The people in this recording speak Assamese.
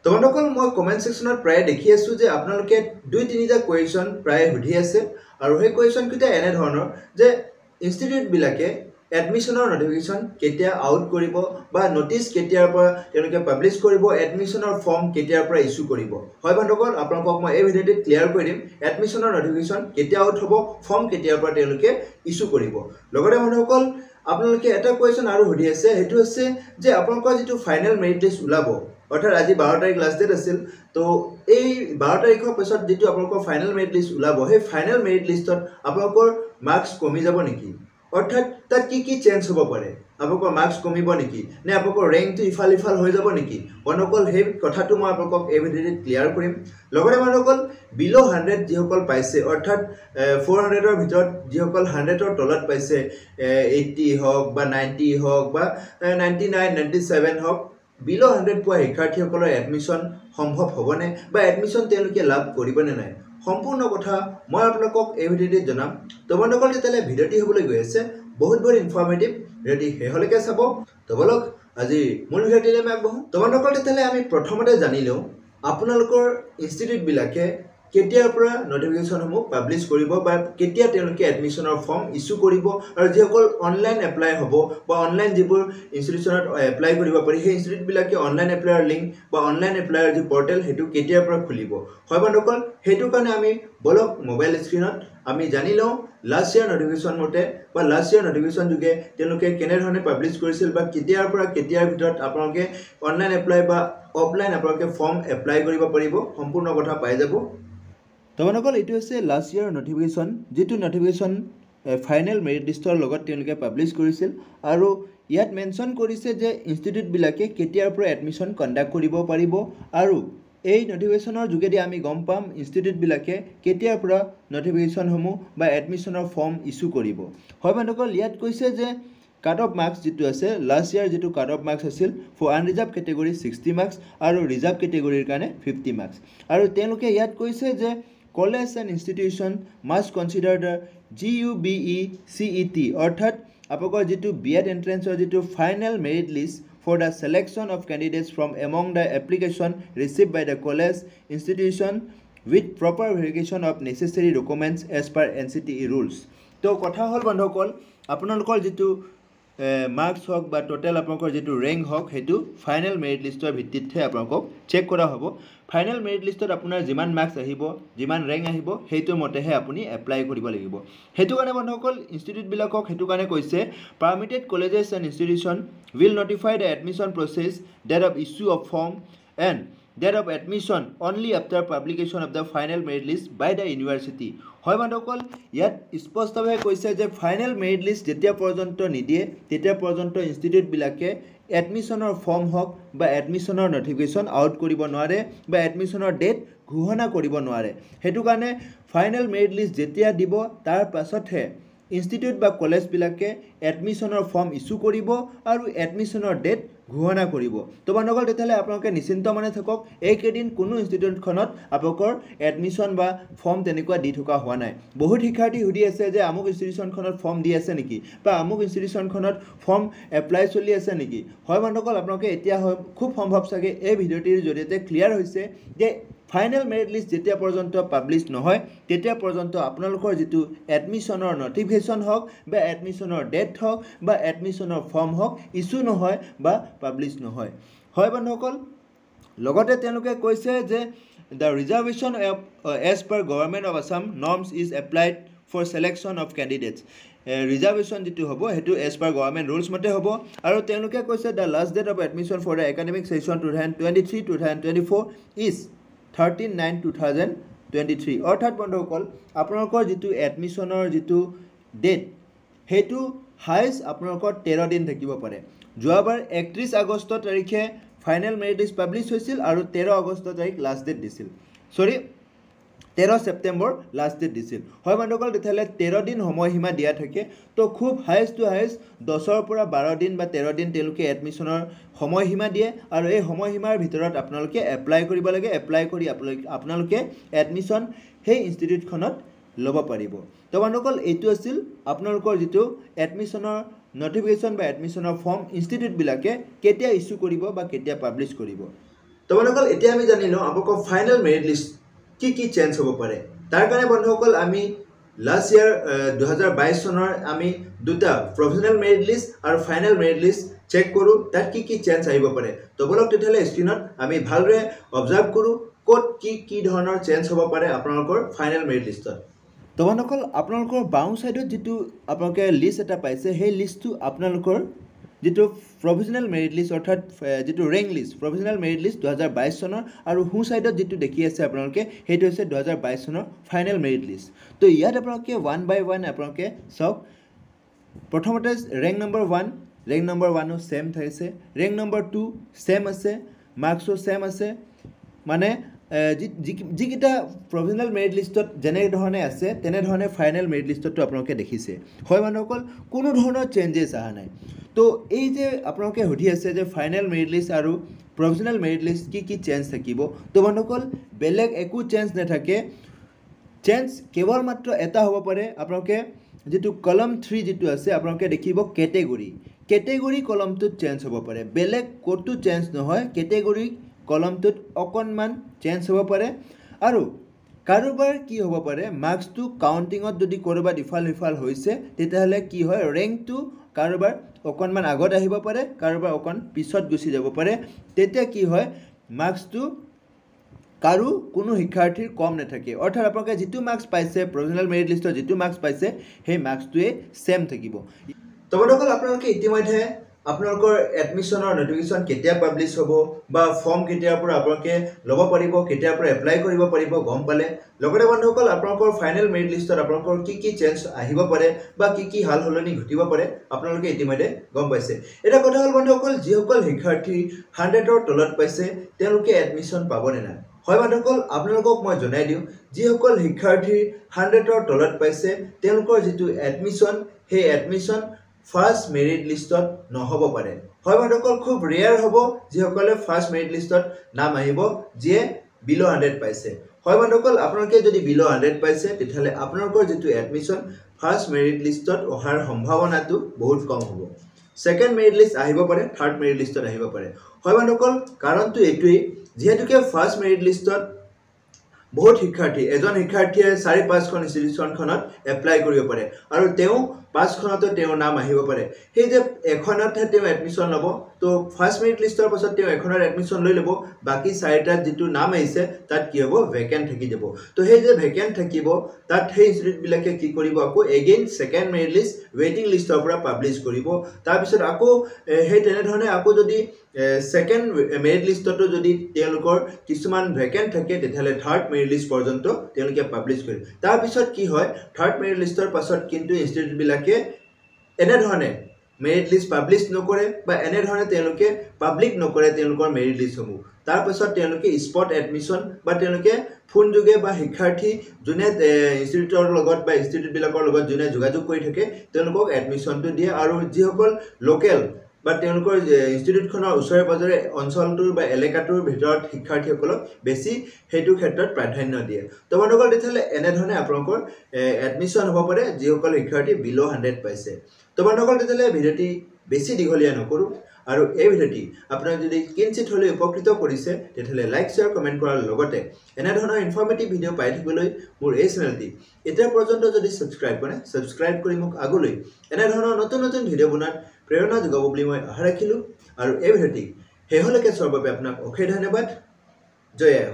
তো বন্ধুসকল মই কমেন্ট সেকশনত প্ৰায় দেখি আছো যে আপোনালোকে দুই তিনিটা কোৱেশ্চন প্ৰায় সুধি আছে আৰু সেই কোৱেশ্চন কিটা এনে ধৰণৰ যে ইনষ্টিটিউট বিলাকে এডমিশনৰ নটিফিকেশন কেতিয়া আউট কৰিব বা নোটিস কেতিয়াৰ পৰা তেওঁলোকে পাবলিশ কৰিব এডমিশনৰ ফৰ্ম কেতিয়াৰ পৰা ইস্যু কৰিব হয় বন্ধুসকল আপোনালোকক মই এই ভিডিঅ'টোত ক্লিয়াৰ কৰি দিম এডমিশনৰ নটিফিকেশন কেতিয়া আউট হ'ব ফৰ্ম কেতিয়াৰ পৰা তেওঁলোকে ইস্যু কৰিব লগতে বন্ধুসকল আপোনালোকে এটা কোৱেশ্চন আৰু সুধি আছে হেতু আছে যে আপোনালোকৰ যেটো ফাইনাল মেৰিট লিষ্ট উলাব অৰ্থাৎ আজি 12 তাৰিখ লাষ্ট ডেট আছিল তো এই 12 তাৰিখৰ পিছত যেটো আপোনালোকৰ ফাইনাল মেৰিট লিষ্ট উলাব সেই ফাইনাল মেৰিট লিষ্টত আপোনালোকৰ মাৰ্কস কমি যাব নেকি অৰ্থাৎ তাত কি চেঞ্জ হ'ব পাৰে আপোনালোকৰ মাৰ্কস কমিব নেকি নে আপোনালোকৰ ৰেংকটো ইফাল হৈ যাব নেকি বন্ধুসকল সেই কথাটো মই আপোনালোকক এই ভিডিঅ'ত ক্লিয়াৰ কৰিম লগতে বন্ধুসকল বিলো 100 যিসকল পাইছে অৰ্থাৎ 400 ৰ ভিতৰত যিসকল 100 ৰ তলত পাইছে 80 হওক বা 90 হওক বা 99 97 হওক বিলো 100 পোৱা শিক্ষাৰ্থীসকলৰ এডমিশন সম্ভৱ হ'বনে বা এডমিশন তেওঁলোকে লাভ কৰিবনে নাই সম্পূৰ্ণ কথা মই আপোনালোকক এই ভিডিঅ'ত জনাম তো বন্ধুসকল তেতিয়ালে ভিডিঅ'টি হ'বলৈ গৈ আছে বহুত ইনফৰমেটিভ ভিডিঅ'টি হেহলৈকে চাব তো বলক আজি মূল ভিডিঅ'টিলৈ আমি আগবঢ়ো তো বন্ধুসকল তেতিয়ালে আমি প্ৰথমতে জানিলোঁ আপোনালোকৰ ইনষ্টিটিউট বিলাকে কেতিয়াৰ পৰা নটিফিকেশন সমূহ পাবলিশ কৰিব বা কেতিয়া তেওঁলোকে এডমিশনৰ ফৰ্ম ইস্যু কৰিব আৰু যিসকল অনলাইন এপ্লাই হ'ব বা অনলাইন যিবোৰ ইনষ্টিটিউচনত এপ্লাই কৰিব পাৰি সেই ইনষ্টিটিউট বিলাকে অনলাইন এপ্লাইৰ লিংক বা অনলাইন এপ্লাইৰ যি পৰ্টেল হেতু কেতিয়াৰ পৰা খুলিব হয় বন্ধুসকল হেতু কাৰণে আমি বলক মোবাইল স্ক্ৰিনত আমি জানি লওঁ লাষ্ট ইয়াৰ নটিফিকেশন মতে বা লাষ্ট ইয়াৰ নটিফিকেশন যোগে তেওঁলোকে কেনে ধৰণে পাবলিশ কৰিছিল বা কেতিয়াৰ পৰা কেতিয়াৰ ভিতৰত আপোনালোকে অনলাইন এপ্লাই বা অফলাইন আপোনালোকে ফৰ্ম এপ্লাই কৰিব পাৰিব সম্পূৰ্ণ কথা পাই যাব তো বন্ধুসকল এটো আছে লাষ্ট ইয়াৰ নটিফিকেশন যেটো নটিফিকেশন ফাইনাল মেৰিট লিষ্টৰ লগত তেওঁলোকে পাবলিশ কৰিছিল আৰু ইয়াত মেনশন কৰিছে যে ইনষ্টিটিউট বিলাকে কেতিয়াৰ পৰা এডমিশন কন্ডাক্ট কৰিব পাৰিব আৰু এই নটিফিকেশনৰ যোগেদি আমি গম পাম ইনষ্টিটিউট বিলাকে কেতিয়াৰ পৰা নটিফিকেশন সমূহ বা এডমিশনৰ ফৰ্ম ইস্যু কৰিব হয় বন্ধুসকল ইয়াত কৈছে যে কাট অফ মাৰ্কস যেটো আছে লাষ্ট ইয়াৰ যেটো কাট অফ মাৰ্কস আছিল ফৰ আনৰিজাৰ্ভ কেটেগৰী 60 মাৰ্কস আৰু ৰিজাৰ্ভ কেটেগৰীৰ কাৰণে 50 মাৰ্কস আৰু তেওঁলোকে ইয়াত কৈছে যে College and institution must consider the GUBE CET অর্থাৎ আপোনালোকৰ যেটো বিএড এন্ট্ৰেন্সৰ যেটো final merit list for the selection of candidates from among the application received by the college institution with proper verification of necessary documents as per NCTE rules তো কথা হল বন্ধুসকল আপোনালোকৰ যেটো মাৰ্কস হক বা টোটাল আপোনালোকৰ যেটো ৰেংক হক হেতু ফাইনাল মেৰিট লিষ্টৰ ভিত্তিতহে আপোনালোকক চেক কৰা হ'ব ফাইনাল মেৰিট লিষ্টত আপোনাৰ যিমান মাৰ্কস আহিব যিমান ৰেংক আহিব হেতু মতেহে আপুনি এপ্লাই কৰিব লাগিব হেতু কাৰণে বন্ধুসকল ইনষ্টিটিউট বিলাকক হেতু কাৰণে কৈছে permitted colleges and institution will notify the admission process that of issue of form and that of admission only after publication of the final merit list by the university হয় বন্ধুসকল ইয়াত স্পষ্টভাৱে কৈছে যে ফাইনাল মেৰিট লিষ্ট যেতিয়া পৰ্যন্ত নিদিয়ে তেতিয়া পৰ্যন্ত ইনষ্টিটিউট বিলাকে এডমিশনৰ ফৰ্ম হক বা এডমিশনৰ নটিফিকেশন আউট কৰিব নোৱাৰে বা এডমিশনৰ ডেট ঘোষণা কৰিব নোৱাৰে হেতু কাৰণে ফাইনাল মেৰিট লিষ্ট যেতিয়া দিব তাৰ পাছতহে ইনষ্টিটিউট বা কলেজ বিলাকে এডমিশনৰ ফৰ্ম ইস্যু কৰিব আৰু এডমিশনৰ ডেট ঘোষণা কৰিব তো বন্ধুসকল তেতিয়ালে আপোনালোকে নিশ্চিন্ত মনে থাকক এই কেদিন কোনো ইনষ্টিটিউটখনত আপোনালোকৰ এডমিশন বা ফৰ্ম তেনেকুৱা দি থকা হোৱা নাই বহুত শিক্ষাৰ্থী সুধি আছে যে আমুক ইনষ্টিটিউটখনত ফৰ্ম দি আছে নেকি বা আমুক ইনষ্টিটিউটখনত ফৰ্ম এপ্লাই চলি আছে নেকি হয় বন্ধুসকল আপোনালোকে এতিয়া খুব সম্ভৱ চাগে এই ভিডিঅ'টিৰ জৰিয়তে ক্লিয়াৰ হৈছে যে ফাইনাল মেৰিট লিষ্ট যেতিয়া পৰ্যন্ত পাবলিশ নহয় তেতিয়া পৰ্যন্ত আপোনালোকৰ যেটো এডমিশনৰ নটিফিকেশন হক বা এডমিশনৰ ডেট হক বা এডমিশনৰ ফৰ্ম হক ইস্যু নহয় বা পাবলিশ নহয় হয় বন্ধুসকল লগতে তেওঁলোকে কৈছে যে the reservation as per government of Assam norms is applied for selection of candidates reservation যেটো হ'ব হেতু as per government rules মতে হ'ব আৰু তেওঁলোকে কৈছে the last date of admission for the academic session 2023-2024 is 13/9/2023 অৰ্থাৎ বন্ধুসকল আপোনালোকৰ যেটো এডমিশনৰ যেটো ডেট হেতু হাইষ্ট আপোনালোকৰ 13 দিন থাকিব পাৰে যোৱাবাৰ 31 আগষ্ট তাৰিখে ফাইনাল মেৰিট লিষ্ট পাবলিশ হৈছিল আৰু 13 আগষ্ট তাৰিখ লাষ্ট ডেট দিছিল 13 সেপ্টেম্বৰ লাষ্ট ডেট দিছিল হয় বন্ধুসকল তেতিয়ালে 13 দিন সময়সীমা দিয়া থাকে তো খুব হাইষ্ট টু হাইষ্ট 10 ৰ পৰা 12 দিন বা 13 দিন তেওঁলোকে এডমিশনৰ সময়সীমা দিয়ে আৰু এই সময়সীমাৰ ভিতৰত আপোনালোকে এপ্লাই কৰিব লাগে এপ্লাই কৰি আপোনালোকে এডমিশন সেই ইনষ্টিটিউটখনত ল'ব পাৰিব তো বন্ধুসকল এইটো আছিল আপোনালোকৰ যেটো এডমিশনৰ নটিফিকেশন বা এডমিশনৰ ফৰ্ম ইনষ্টিটিউট বিলাকে কেতিয়া ইস্যু কৰিব বা কেতিয়া পাবলিশ কৰিব তো বন্ধুসকল এতিয়া আমি জানিলো আপোনালোকৰ ফাইনেল মেৰিট লিষ্ট কি চেঞ্জ হ'ব পাৰে তাৰ কাৰণে বন্ধুসকল আমি লাষ্ট ইয়াৰ 2022 চনৰ আমি দুটা প্ৰভিজনেল মেৰিট লিষ্ট আৰু ফাইনেল মেৰিট লিষ্ট চেক কৰো তাত কি চেঞ্জ আহিব পাৰে তো বলক তেতিয়ালে স্ক্ৰিনত আমি ভালৰে অবজাৰ্ভ কৰো কোড কি ধৰণৰ চেঞ্জ হ'ব পাৰে আপোনালোকৰ ফাইনেল মেৰিট লিষ্টত তো বন্ধুসকল আপোনালোকৰ বাওঁ সাইডত যেটো আপোনালোকে লিষ্ট এটা পাইছে সেই লিষ্টটো আপোনালোকৰ যেটো প্ৰভিজনেল মেৰিট লিষ্ট অৰ্থাৎ যেটো rank list provisional merit list 2022 চনৰ আৰু হু সাইডত যেটো দেখি আছে আপোনালোকে হেটো হৈছে 2022 চনৰ ফাইনেল মেৰিট লিষ্ট তো ইয়াত আপোনালোকে 1 বাই 1 আপোনালোকে সব প্ৰথমতে ৰেংক নম্বৰ 1 ৰেংক নম্বৰ 1 ও সেম থাইছে ৰেংক নম্বৰ 2 সেম আছে মাৰ্কসও সেম আছে মানে যিকিটা প্ৰভিজনেল মেৰিট লিষ্টত যেনে ধৰণে আছে তেনে ধৰণে ফাইনেল মেৰিট লিষ্টটো আপোনালোকে দেখিছে হয় মানুহসকল কোনো ধৰণৰ চেঞ্জেছ আহা নাই তো এই যে আপোনালোকে সুধি আছে যে ফাইনেল মেৰিট লিষ্ট আৰু প্ৰভিজনেল মেৰিট লিষ্ট কি চেঞ্জ থাকিব তো মানুহসকল বেলেগ একো চেঞ্জ নাথাকে চেঞ্জ কেৱল মাত্ৰ এটা হ'ব পাৰে আপোনালোকে যেটো কলম 3 যেটো আছে আপোনালোকে দেখিব কেটেগৰী কলমটো চেঞ্জ হ'ব পাৰে বেলেগ কোডটো চেঞ্জ নহয় কেটেগৰী কলমটোত অকনমান চেঞ্জ হ'ব পাৰে আৰু কাৰোবাৰ কি হ'ব পাৰে মাৰ্কসটো কাউন্টিংত যদি কৰবা ডিফাল হৈছে তেতিয়াহলে কি হয় ৰেংকটো কাৰোবাৰ অকনমান আগত আহিব পাৰে কাৰোবাৰ অকন পিছত গুছি যাব পাৰে তেতিয়া কি হয় মাৰ্কসটো কাৰো কোনো শিক্ষাৰ্থীৰ কম নাথাকে অৰ্থাৎ আপোনালোকে যেটো মাৰ্কস পাইছে প্ৰভিজনেল মেৰিট লিষ্টৰ যেটো মাৰ্কস পাইছে সেই মাৰ্কসটোৱে সেম থাকিব তো বন্ধুসকল আপোনালোকে ইতিমধ্যে আপোনালোকৰ এডমিশনৰ নোটিফিকেশন কেতিয়া পাবলিশ হ'ব বা ফৰ্ম কেতিয়াৰ পৰা আপোনালোকে ল'ব পাৰিব কেতিয়াৰ পৰা এপ্লাই কৰিব পাৰিব গম পালে লগতে বন্ধুসকল আপোনালোকৰ ফাইনেল মেৰিট লিষ্টত আপোনালোকৰ কি চেঞ্জ আহিব পাৰে বা কি হাল হলনি ঘটিব পাৰে আপোনালোকে ইতিমধ্যে গম পাইছে এটা কথা হল বন্ধুসকল যিসকল শিক্ষাৰ্থী 100ৰ তলত পাইছে তেওঁলোকে এডমিশন পাব না হয় বন্ধুসকল আপোনালোকক মই জনাই দিও যিসকল শিক্ষাৰ্থী 100ৰ তলত পাইছে তেওঁলোকৰ যেটো এডমিশন সেই এডমিশন ফাৰ্স্ট মেৰিট লিষ্টত নহব পাৰে হয় বন্ধুসকল খুব ৰেয়াৰ হ'ব যিসকলে ফাৰ্স্ট মেৰিট লিষ্টত নাম আহিব যিয়ে বিলো 100 পাইছে হয় বন্ধুসকল আপোনালোকে যদি বিলো 100 পাইছে তেতিয়ালে আপোনালোকৰ যেটো এডমিশন ফাৰ্স্ট মেৰিট লিষ্টত অহাৰ সম্ভাৱনাটো বহুত কম হ'ব সেকেন্ড মেৰিট লিষ্ট আহিব পাৰে থাৰ্ড মেৰিট লিষ্টত আহিব পাৰে হয় বন্ধুসকল কাৰণটো এটোই যেহেতুকে ফাৰ্স্ট মেৰিট লিষ্টত বহুত শিক্ষাৰ্থী এজন শিক্ষাৰ্থীয়ে 4-5 খন ইনষ্টিটিউচনখনত এপ্লাই কৰিব পাৰে আৰু তেওঁ 5 খনতে তেওঁ নাম আহিব পাৰে সেই যে এখনতহে তেওঁ এডমিশন লব তো ফাৰ্স্ট মেৰিট লিষ্টৰ পাছত তেওঁ এখনৰ এডমিশন লৈ লব বাকি 4টাত যেটো নাম আহিছে তাত কি হ'ব ভেকেন্ট থাকি যাব তো সেই যে ভেকেন্ট থাকিব তাত সেই ইনষ্টিটিউট বিলাকে কি কৰিব আকৌ এগেইন সেকেন্ড মেৰিট লিষ্ট ৱেটিং লিষ্টৰ পৰা পাবলিশ কৰিব তাৰ পিছত আকৌ সেই তেনে ধৰণে আকৌ যদি সেকেন্ড মেৰিট লিষ্টটো যদি তেওঁলোকৰ কিছুমান ভেকেন্ট থাকে তেতিয়ালে থাৰ্ড মেৰিট লিষ্ট পৰ্যন্ত তেওঁলোকে পাবলিশ কৰে তাৰ পিছত কি হয় থাৰ্ড মেৰিট লিষ্টৰ পাছত কিন্তু ইনষ্টিটিউট বিলাকে এনে ধৰণে মেৰিট লিষ্ট পাবলিশ নকৰে বা এনে ধৰণে তেওঁলোকে পাবলিক নকৰে তেওঁলোকৰ মেৰিট লিষ্টসমূহ তাৰ পাছত তেওঁলোকে স্পট এডমিশন বা তেওঁলোকে ফোন যোগে বা শিক্ষাৰ্থী যোনে ইনষ্টিটিউটৰ লগত বা ইনষ্টিটিউট বিলাকৰ লগত যোনে যোগাযোগ কৰি থাকে তেওঁলোকক এডমিশনটো দিয়ে আৰু যিসকল লোকেল বা তেওঁলোকৰ ইনষ্টিটিউটখনৰ ওচৰে পাজৰে অঞ্চলটোৰ বা এলেকাটোৰ ভিতৰত শিক্ষাৰ্থীসকলক বেছি হেতু ক্ষেত্ৰত প্ৰাধান্য দিয়ে তো বন্ধুসকল তেতিয়ালে এনে ধৰণে আপোনালোকৰ এডমিশন হ'ব পাৰে যিসকল শিক্ষাৰ্থী বিলো 100 পাইছে তো বন্ধুসকল তেতিয়ালে ভিডিওটি বেছি দীঘলীয়া নকৰো আৰু এই ভিডিওটি আপোনাক যদি কিঞ্চিত হলে উপকৃত কৰিছে তেতিয়ালে লাইক শেয়াৰ কমেন্ট কৰাৰ লগতে এনে ধৰণৰ ইনফৰমেটিভ ভিডিও পাই থাকিবলৈ মোৰ এই চেনেলটি এতিয়া পৰ্যন্ত যদি সাবস্ক্ৰাইব কৰে সাবস্ক্ৰাইব কৰি মোক আগলৈ এনে ধৰণৰ নতুন ভিডিও বনাত প্ৰেৰণা যোগাব বুলি মই আশা ৰাখিলো আৰু এই ভিডিওটি হেহলৈকে চোৱাৰ বাবে আপোনাক অশেষ ধন্যবাদ জয় আই